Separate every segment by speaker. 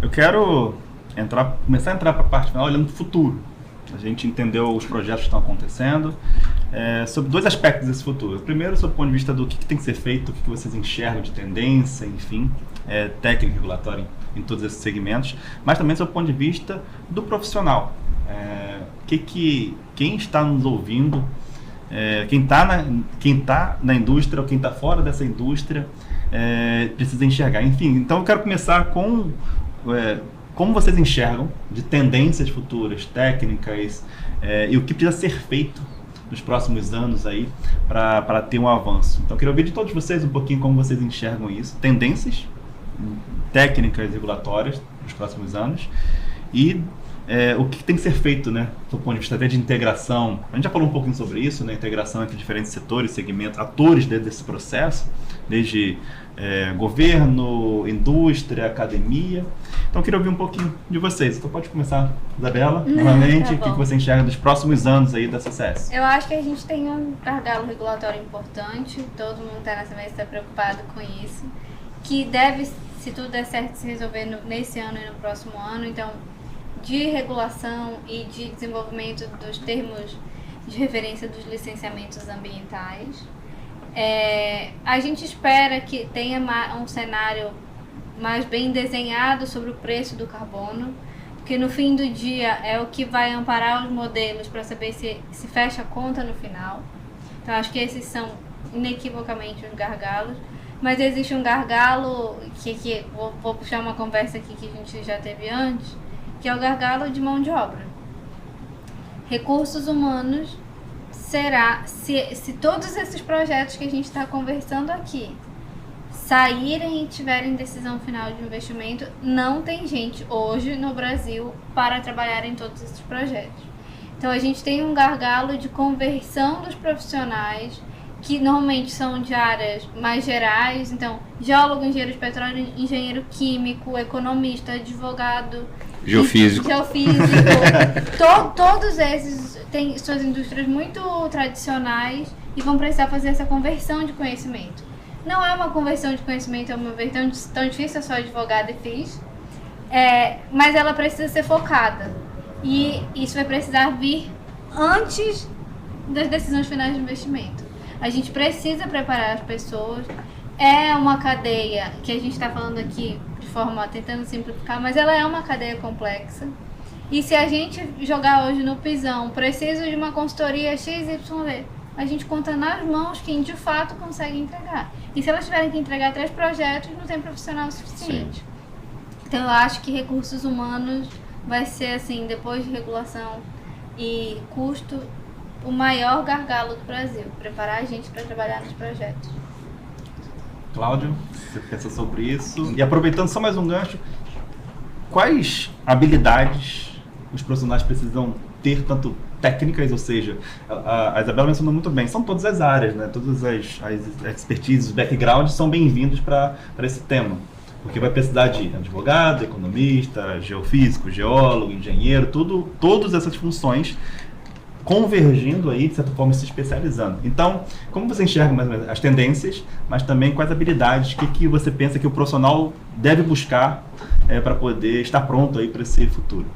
Speaker 1: Eu quero começar a entrar para a parte final olhando para o futuro. A gente entendeu os projetos que estão acontecendo, sobre dois aspectos desse futuro. Primeiro, sob o ponto de vista do que tem que ser feito, o que vocês enxergam de tendência, enfim, técnica e regulatória em todos esses segmentos, mas também sob o ponto de vista do profissional. Quem está nos ouvindo, quem está na indústria ou quem está fora dessa indústria, precisa enxergar. Enfim, então eu quero começar com como vocês enxergam de tendências futuras, técnicas, e o que precisa ser feito nos próximos anos aí para ter um avanço. Então eu queria ouvir de todos vocês um pouquinho como vocês enxergam isso, tendências, técnicas regulatórias nos próximos anos e o que tem que ser feito, né, do ponto de vista até de integração. A gente já falou um pouquinho sobre isso, né, integração entre diferentes setores, segmentos, atores dentro desse processo, desde governo, indústria, academia. Então eu queria ouvir um pouquinho de vocês. Então pode começar, Isabela, novamente,
Speaker 2: Tá
Speaker 1: o que você enxerga dos próximos anos aí da CCS?
Speaker 2: Eu acho que a gente tem um gargalo regulatório importante, todo mundo está nessa mesa, está preocupado com isso, que deve, se tudo der certo, se resolver nesse ano e no próximo ano. Então, de regulação e de desenvolvimento dos termos de referência dos licenciamentos ambientais. A gente espera que tenha um cenário mais bem desenhado sobre o preço do carbono, porque no fim do dia é o que vai amparar os modelos para saber se fecha a conta no final. Então acho que esses são inequivocamente os gargalos, mas existe um gargalo que vou puxar uma conversa aqui que a gente já teve antes, que é o gargalo de mão de obra. Recursos humanos será, se todos esses projetos que a gente está conversando aqui saírem e tiverem decisão final de investimento, não tem gente hoje no Brasil para trabalhar em todos esses projetos. Então a gente tem um gargalo de conversão dos profissionais, que normalmente são de áreas mais gerais, então geólogo, engenheiro de petróleo, engenheiro químico, economista, advogado,
Speaker 3: geofísico.
Speaker 2: Todos esses têm suas indústrias muito tradicionais e vão precisar fazer essa conversão de conhecimento. Não é uma conversão de conhecimento, ao meu ver, tão difícil, eu sou advogada e fiz, mas ela precisa ser focada. E isso vai precisar vir antes das decisões finais de investimento. A gente precisa preparar as pessoas. É uma cadeia que a gente está falando aqui de forma tentando simplificar, mas ela é uma cadeia complexa. E se a gente jogar hoje no pisão, preciso de uma consultoria XYZ, a gente conta nas mãos quem de fato consegue entregar. E se elas tiverem que entregar 3 projetos, não tem profissional suficiente. Sim. Então eu acho que recursos humanos vai ser, assim, depois de regulação e custo, o maior gargalo do Brasil, preparar a gente para trabalhar nos projetos.
Speaker 1: Cláudio, você pensa sobre isso? E aproveitando só mais um gancho, quais habilidades os profissionais precisam ter, tanto técnicas, ou seja, a Isabela mencionou muito bem, são todas as áreas, né? Todas as expertises, os backgrounds são bem-vindos para esse tema, porque vai precisar de advogado, economista, geofísico, geólogo, engenheiro, todas essas funções convergindo aí, de certa forma, se especializando. Então, como você enxerga mais ou menos as tendências, mas também quais habilidades, o que você pensa que o profissional deve buscar para poder estar pronto aí para esse futuro?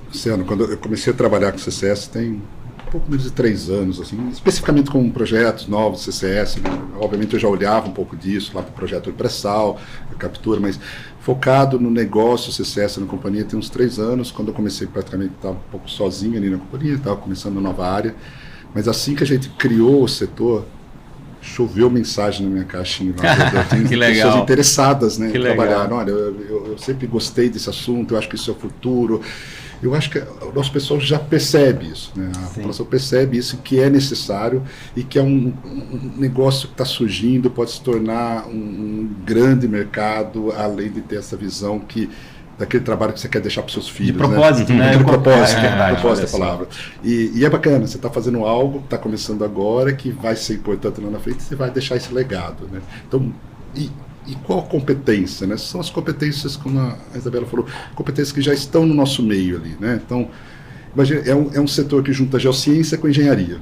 Speaker 4: Luciano, quando eu comecei a trabalhar com CCS tem um pouco menos de 3 anos, assim, especificamente com projetos novos de CCS, né? Obviamente eu já olhava um pouco disso lá para o projeto de pré-sal, a captura, mas focado no negócio CCS na companhia tem uns 3 anos. Quando eu comecei, praticamente estava um pouco sozinho ali na companhia, estava começando uma nova área, mas assim que a gente criou o setor, choveu mensagem na minha caixinha lá. Tem pessoas interessadas, né, em trabalhar. Olha, eu sempre gostei desse assunto, eu acho que isso é o futuro. Eu acho que o nosso pessoal já percebe isso, né? A população percebe isso, que é necessário e que é um negócio que está surgindo, pode se tornar um grande mercado, além de ter essa visão daquele trabalho que você quer deixar para os seus filhos.
Speaker 1: De propósito, né?
Speaker 4: De propósito, propósito é a palavra. E é bacana, você está fazendo algo que está começando agora, que vai ser importante lá na frente, você vai deixar esse legado, né? Então, e qual a competência, né? São as competências, como a Isabela falou, competências que já estão no nosso meio ali, né? Então, imagina, é um setor que junta geociência com engenharia,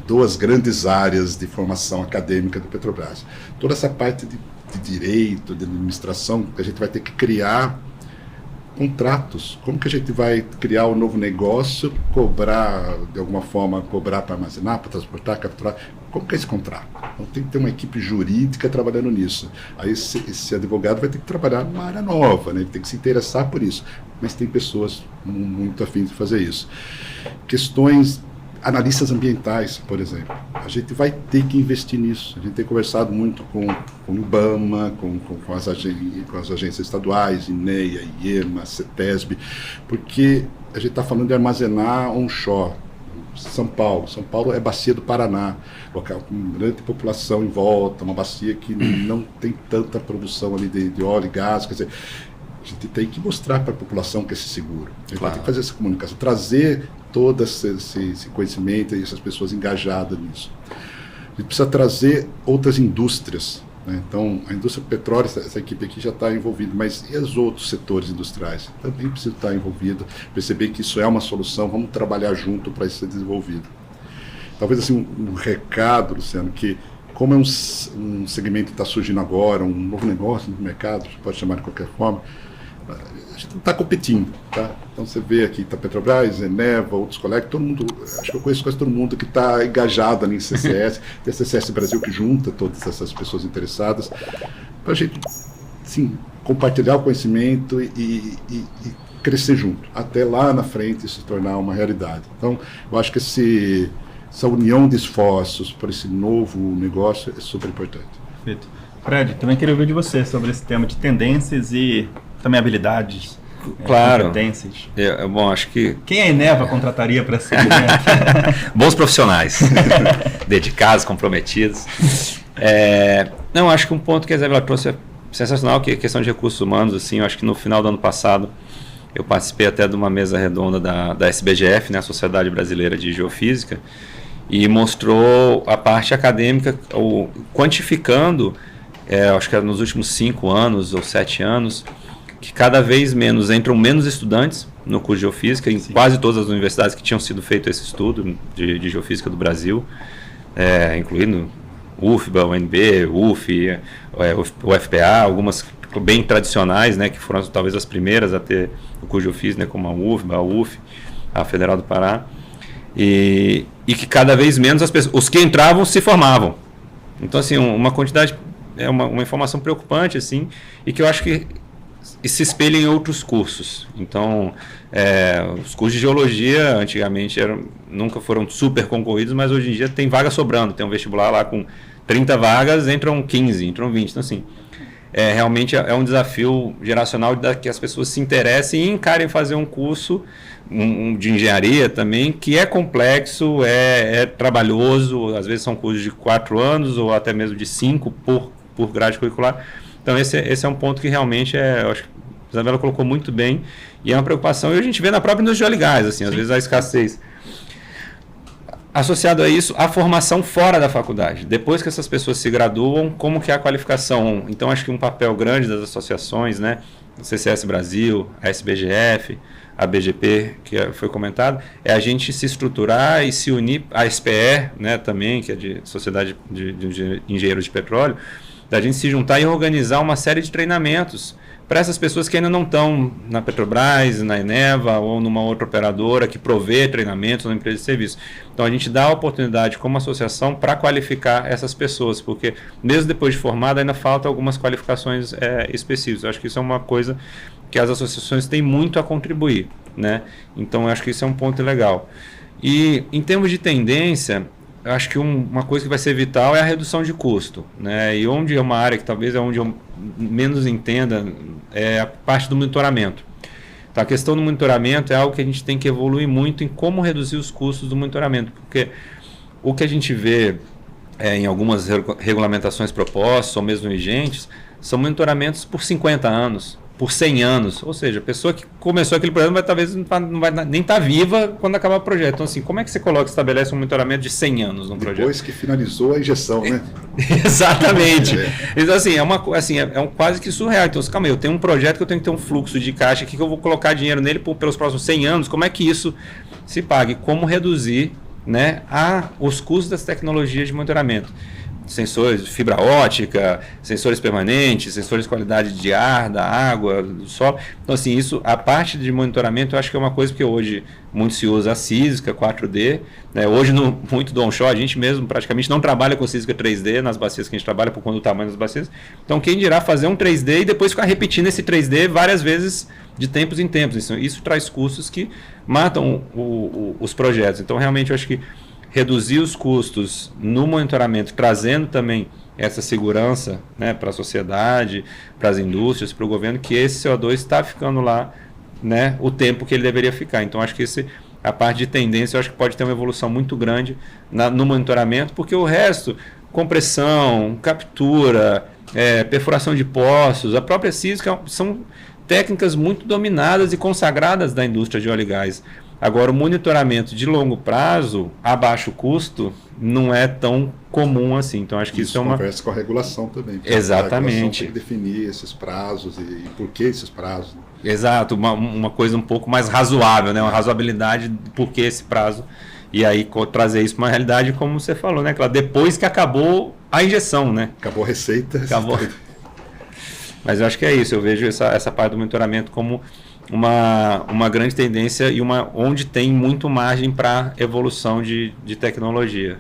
Speaker 4: 2 grandes áreas de formação acadêmica do Petrobras. Toda essa parte de direito, de administração, que a gente vai ter que criar contratos. Como que a gente vai criar um novo negócio, cobrar, de alguma forma, cobrar para armazenar, para transportar, capturar? Como que é esse contrato? Então tem que ter uma equipe jurídica trabalhando nisso. Aí esse advogado vai ter que trabalhar numa área nova, né? Ele tem que se interessar por isso. Mas tem pessoas muito afins de fazer isso. Questões, analistas ambientais, por exemplo. A gente vai ter que investir nisso. A gente tem conversado muito com o IBAMA, com as agências estaduais, INEA, IEMA, CETESB, porque a gente está falando de armazenar onshore. São Paulo é bacia do Paraná, local com grande população em volta, uma bacia que não tem tanta produção ali de óleo e gás, quer dizer, a gente tem que mostrar para a população que é seguro. A gente vai ter que fazer essa comunicação, trazer todo esse conhecimento e essas pessoas engajadas nisso. A gente precisa trazer outras indústrias, né? Então, a indústria do petróleo, essa equipe aqui já está envolvida, mas e os outros setores industriais? Também precisa estar envolvido, perceber que isso é uma solução, vamos trabalhar junto para isso ser desenvolvido. Talvez assim, um recado, Luciano, que como é um segmento que está surgindo agora, um novo negócio no mercado, você pode chamar de qualquer forma, a gente não está competindo, tá? Então você vê aqui, tá Petrobras, Eneva, outros colegas, todo mundo, acho que eu conheço quase todo mundo que está engajado ali em CCS, tem a CCS Brasil que junta todas essas pessoas interessadas, para a gente, sim, compartilhar o conhecimento e crescer junto, até lá na frente se tornar uma realidade. Então, eu acho que essa união de esforços para esse novo negócio é super importante.
Speaker 1: Perfeito. Fred, também queria ouvir de você sobre esse tema de tendências e também habilidades,
Speaker 3: claro.
Speaker 1: competências.
Speaker 3: Bom, acho que...
Speaker 1: Quem a Eneva contrataria para esse segmento?
Speaker 3: Bons profissionais, dedicados, comprometidos. Não, acho que um ponto que a Isabela trouxe é sensacional, que é a questão de recursos humanos. Assim, eu acho que no final do ano passado eu participei até de uma mesa redonda da SBGF, né, a Sociedade Brasileira de Geofísica, e mostrou a parte acadêmica, quantificando, acho que era nos últimos 5 anos ou 7 anos, que cada vez entram menos estudantes no curso de Geofísica, em quase todas as universidades que tinham sido feito esse estudo de Geofísica do Brasil, incluindo UFBA, UNB, UF, UFPA, algumas bem tradicionais, né, que foram talvez as primeiras a ter o curso de Geofísica, né, como a UFBA, a UF, a Federal do Pará, e que cada vez menos os que entravam se formavam. Então, assim, uma quantidade, uma informação preocupante, assim, e que eu acho que se espelha em outros cursos. Então, os cursos de geologia antigamente nunca foram super concorridos, mas hoje em dia tem vaga sobrando. Tem um vestibular lá com 30 vagas, entram 15, entram 20. Então, assim, realmente é um desafio geracional que as pessoas se interessem e encarem fazer um curso de engenharia também, que é complexo, é trabalhoso. Às vezes são cursos de 4 anos ou até mesmo de 5 por grade curricular. Então esse é um ponto que realmente eu acho que a Isabela colocou muito bem, e é uma preocupação, e a gente vê na própria indústria de óleo e gás, assim, às vezes a escassez. Associado a isso, a formação fora da faculdade. Depois que essas pessoas se graduam, como que é a qualificação? Então acho que um papel grande das associações, né, o CCS Brasil, a SBGF, a BGP, que foi comentado, é a gente se estruturar e se unir, a SPE, né, também, que é de Sociedade de Engenheiros de Petróleo, da gente se juntar e organizar uma série de treinamentos para essas pessoas que ainda não estão na Petrobras, na Eneva ou numa outra operadora que provê treinamentos na empresa de serviço. Então a gente dá a oportunidade como associação para qualificar essas pessoas, porque mesmo depois de formada ainda falta algumas qualificações específicas. Eu acho que isso é uma coisa que as associações têm muito a contribuir, né? Então eu acho que isso é um ponto legal. E em termos de tendência, eu acho que uma coisa que vai ser vital é a redução de custo, né? E onde é uma área que talvez é onde eu menos entenda é a parte do monitoramento. Então, a questão do monitoramento é algo que a gente tem que evoluir muito em como reduzir os custos do monitoramento, porque o que a gente vê em algumas regulamentações propostas ou mesmo vigentes são monitoramentos por 50 anos, por 100 anos, ou seja, a pessoa que começou aquele projeto talvez não vai nem estar viva quando acabar o projeto. Então, assim, como é que você estabelece um monitoramento de 100 anos no projeto?
Speaker 4: Depois que finalizou a injeção, né?
Speaker 3: Exatamente. Então, assim, é quase que surreal. Então, calma aí, eu tenho um projeto que eu tenho que ter um fluxo de caixa aqui, que eu vou colocar dinheiro nele pelos próximos 100 anos, como é que isso se paga? E como reduzir, né, os custos das tecnologias de monitoramento? sensores de fibra ótica, sensores permanentes, sensores de qualidade de ar, da água, do solo. Então, assim, isso, a parte de monitoramento, eu acho que é uma coisa que hoje muito se usa a Císica 4D. Né? Hoje, muito do onshore, a gente mesmo praticamente não trabalha com Císica 3D nas bacias que a gente trabalha, por conta do tamanho das bacias. Então, quem dirá fazer um 3D e depois ficar repetindo esse 3D várias vezes de tempos em tempos. Isso traz custos que matam os projetos. Então, realmente, eu acho que reduzir os custos no monitoramento, trazendo também essa segurança, né, para a sociedade, para as indústrias, para o governo, que esse CO2 está ficando lá, né, o tempo que ele deveria ficar. Então, acho que a parte de tendência, eu acho que pode ter uma evolução muito grande no monitoramento, porque o resto, compressão, captura, perfuração de poços, a própria Císica, são técnicas muito dominadas e consagradas da indústria de óleo e gás. Agora, o monitoramento de longo prazo, a baixo custo, não é tão comum assim. Então, acho que isso é uma...
Speaker 4: conversa com a regulação também.
Speaker 3: Exatamente.
Speaker 4: A regulação tem que definir esses prazos e por que esses prazos.
Speaker 3: Exato, uma coisa um pouco mais razoável, né? Uma razoabilidade de por que esse prazo. E aí, trazer isso para uma realidade, como você falou, né? Depois que acabou a injeção, né?
Speaker 4: Acabou a receita.
Speaker 3: Acabou. Mas eu acho que é isso. Eu vejo essa parte do monitoramento como uma grande tendência e onde tem muito margem para evolução de tecnologia.